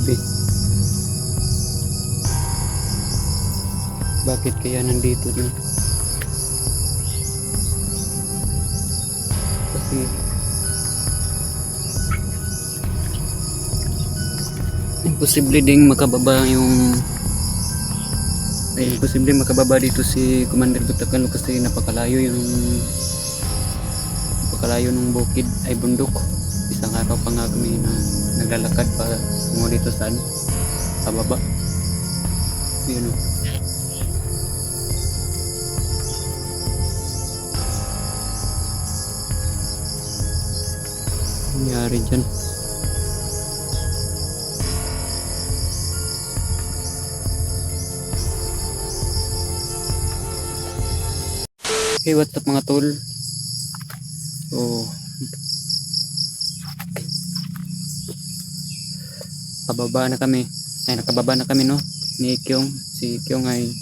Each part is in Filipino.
gabi. Bakit kaya nandito na? Kasi imposible ding makababa imposible makababa dito si Commander Butakalo kasi napakalayo ng bukid ay bundok. Isang araw pa nga kami na naglalakad pa tungo dito sa pababa. Yun o. Nangyari dyan. Okay, what's up mga tol? So, nakababa na kami no ni Kyong. Si Kyong ay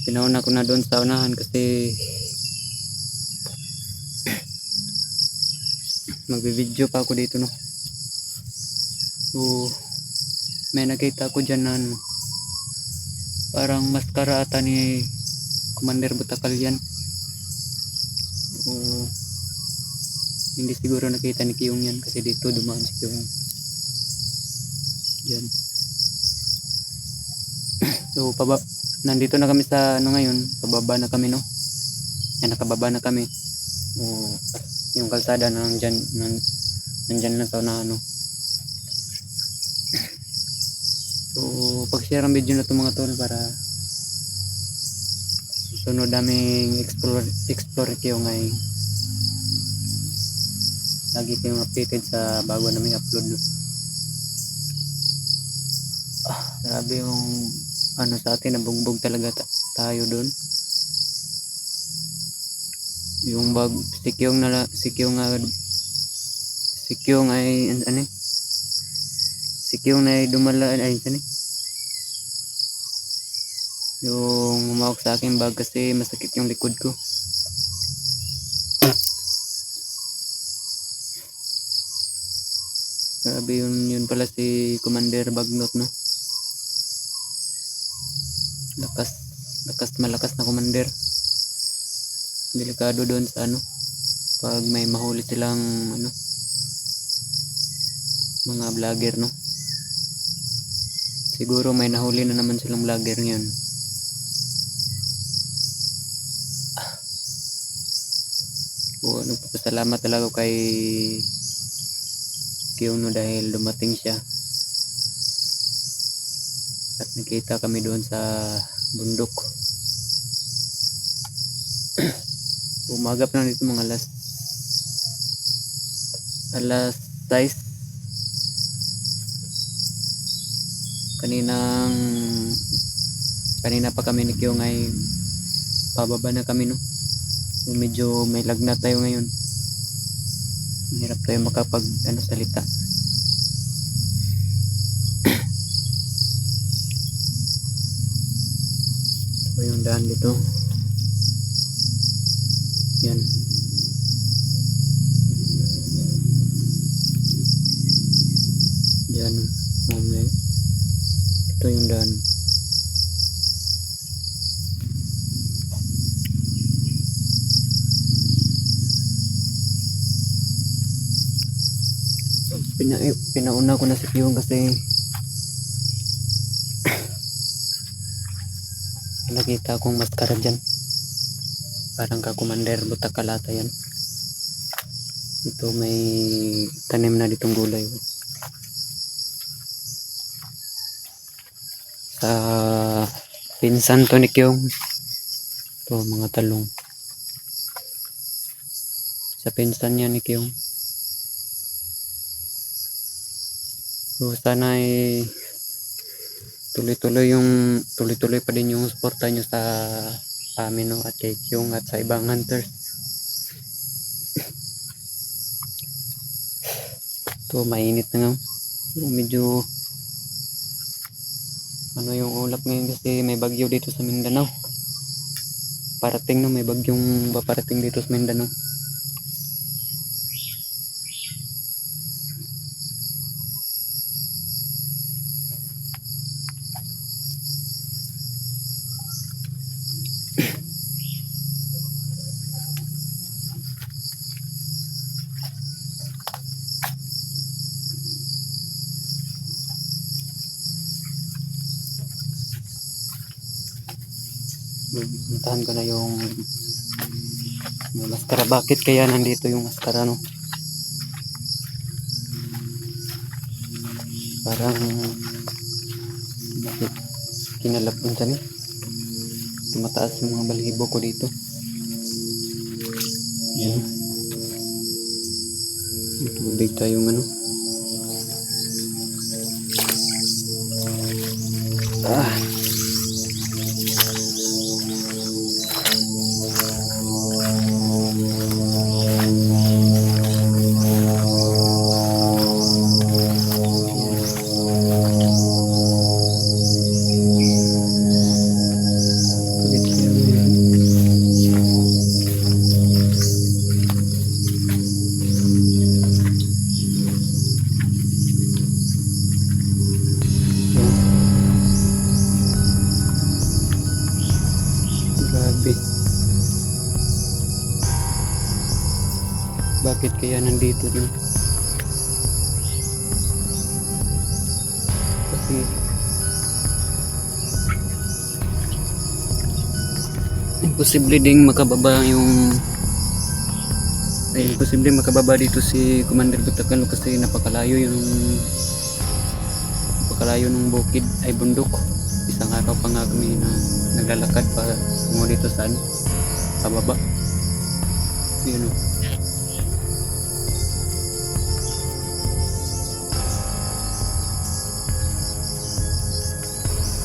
pinauna ko na doon sa unahan kasi magbi-video pa ako dito no. So, may nakita ko dyan na parang maskara ata ni Commander Butakal yan. Hindi siguro nakita ni Kyong yan kasi dito dumaan si Kyong yan. So nandito na kami sa ngayon, pababa na kami no. Yan, nakababa na kami. Yung kalsada nandyan lang sa unahan no. So pag-share ang video na ito mga tol para sunod daming explore kayo ngayon. Lagi kayong updated sa bago naming upload no? Grabe yung sa atin, nabugbog talaga tayo doon. Yung bag si Kyong ay dumala ay yung umawak sa akin bag kasi masakit yung likod ko. Grabe yun pala si Commander Bagnot no. Malakas na commander. Delikado doon sa pag may mahuli silang mga vlogger no. Siguro may nahuli na naman silang vlogger ngayon. Nagpapasalamat talaga kay Kyong no dahil dumating siya at nakita kami doon sa bundok. Umagap na dito mga alas 6. Kanina pa kami ni Kyong ay pababa na kami no. So, medyo may lagnat tayo ngayon. Hirap tayo makapag salita. Ito yung daan dito. Yan. Yan. Ito yung daan. Pinauna ko na si Kyong kasi nakita akong maskara dyan. Parang ka Commander Butakal ata yan. Ito may tanim na ditong gulay. Sa pinsan to ni Kyong. Ito mga talong. Sa pinsan niya ni Kyong. So sana ay tuloy-tuloy pa din yung suporta nyo sa amin no, at kay Kyong at sa ibang hunters. Ito mainit na nga. Medyo yung ulap ngayon kasi may bagyo dito sa Mindanao. Parating no, may bagyong paparating dito sa Mindanao. Puntahan ko na yung maskara. Bakit kaya nandito yung maskara, no? Parang bakit kinalap dun dyan eh. Tumataas yung mga balahibo ko dito. Yan. May tubig tayong ano. Ah. Grabe. Bakit kaya nandito din? Kasi imposible ding makababa imposible makababa dito si Commander Butakan kasi napakalayo ng bukid ay bundok. Isang araw pa nga kami na naglalakad pa tungo dito saan pababa. Yun o.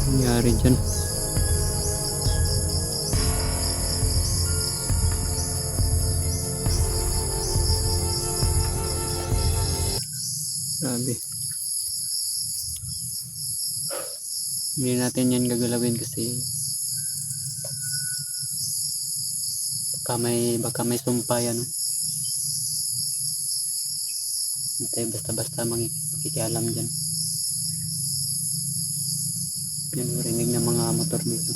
Nangyari dyan. Grabe. Hindi natin yan gagalawin kasi baka may sumpa yan. Hindi tayo basta-basta makikialam dyan. Yan, rinig ng mga motor dito.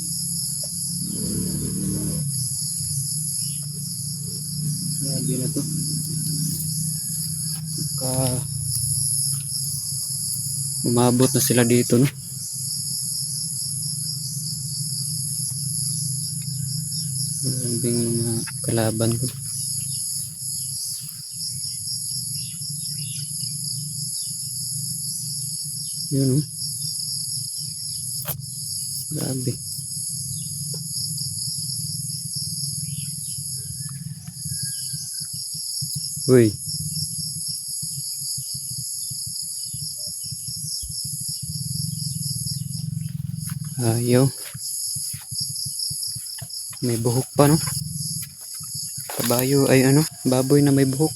Grabe na to. Baka umabot na sila dito, no? Grabing mga kalaban ko. Yun, no? Grabe. Uy. Ayaw. May buhok pa, no? Kabayo ay ano? Baboy na may buhok.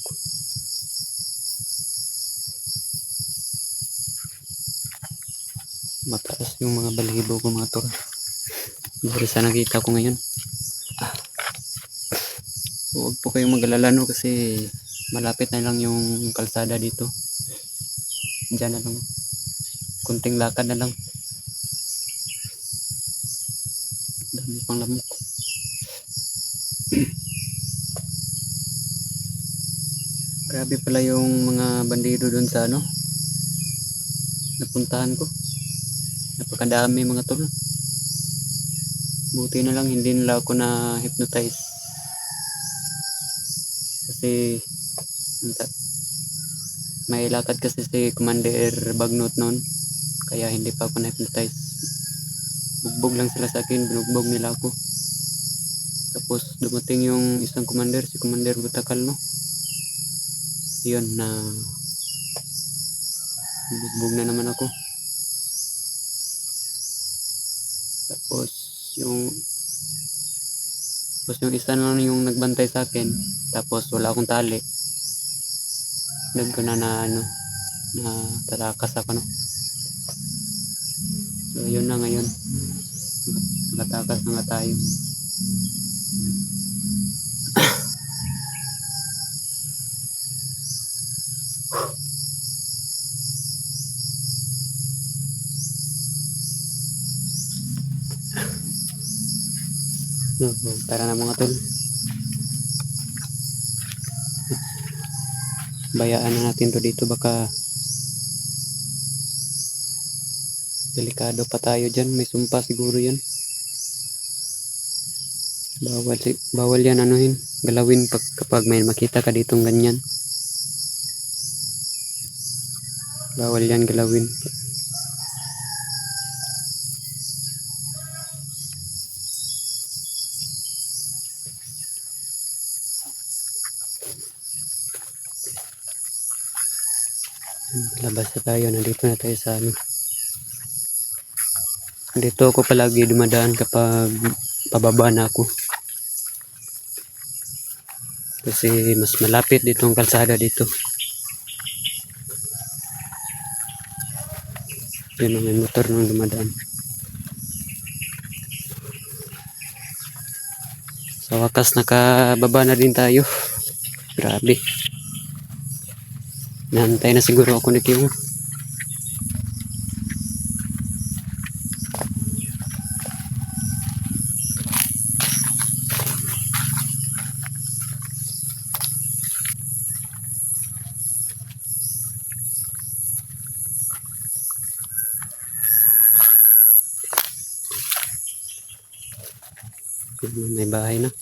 Mataas yung mga balahibo ko, mga tol. Dari sa nakita ko ngayon. Huwag po kayong mag-alala, no? Kasi malapit na lang yung kalsada dito. Diyan na lang. Kunting lakad na lang. Dami pang lamok. Grabe pala yung mga bandido doon sa ano napuntahan ko. Napakadami, mga tol. Buti na lang hindi nila ako na hypnotize kasi may lakad kasi si Commander Bagnot noon, kaya hindi pa ako na hypnotize. Bugbog lang sila sa akin, binugbog nila ako. Tapos dumating yung isang commander, si Commander Butakal, no? Yun na bugbog na naman ako. Tapos yung isa na lang yung nagbantay sa akin, tapos wala akong tali. Doon ko na ano, na tatakas ako, no? So yun na ngayon, nakatakas na nga tayo. Tara na, mga tol. Bayaan na natin to dito, baka delikado pa tayo dyan. May sumpa siguro yan. Bawal yan anuhin, galawin kapag may makita ka ditong ganyan. Bawal yan galawin. Labas na tayo, nandito na tayo sa ano. Dito ako palagi dumadaan kapag pababa na ako. Kasi mas malapit dito ang kalsada dito. Yun, may motor nang dumadaan. Sa wakas nakababa na din tayo. Grabe. Nantay na siguro ako ni Kim. May bahay na.